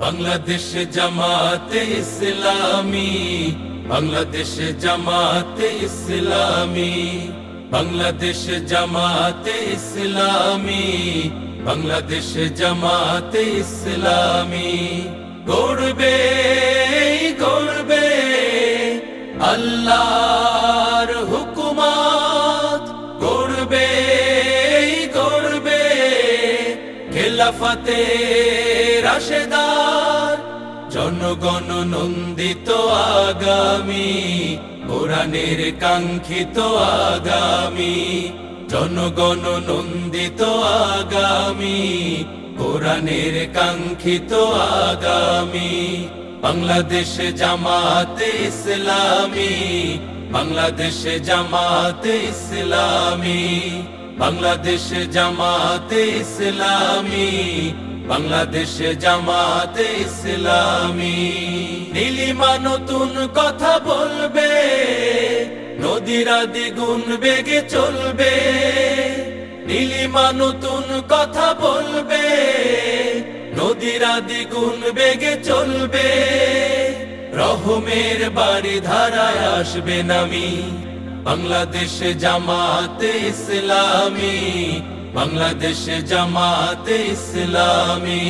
বাংলাদেশ জামাতে ইসলামী, বাংলাদেশ জামাতে ইসলামী, বাংলাদেশ জামাতে ইসলামী, বাংলাদেশ জামাতে ইসলামী। গড়বে গড়বে আল্লাহর হুকুমত, গড়বে গড়বে খেলাফতে রাশেদার, জনগণ নন্দিত আগামী, কোরআনের কাঙ্ক্ষিত আগামী, জনগণ নন্দিত আগামী, কোরআনের কাঙ্ক্ষিত আগামী। বাংলাদেশ জামাতে ইসলামী, বাংলাদেশ জামাতে ইসলামী, বাংলাদেশ জামাতে ইসলামী, বাংলাদেশ জামাতে ইসলামী। নীলিমা নতুন কথা বলবে, নদীরা দ্বিগুণ বেগে চলবে। নীলিমা নতুন কথা বলবে, নদীরা দ্বিগুণ বেগে চলবে। রহমের বাড়ি ধারায় আসবে নামি, বাংলাদেশ জামাতে ইসলামী, বাংলাদেশ জামাতে ইসলামী।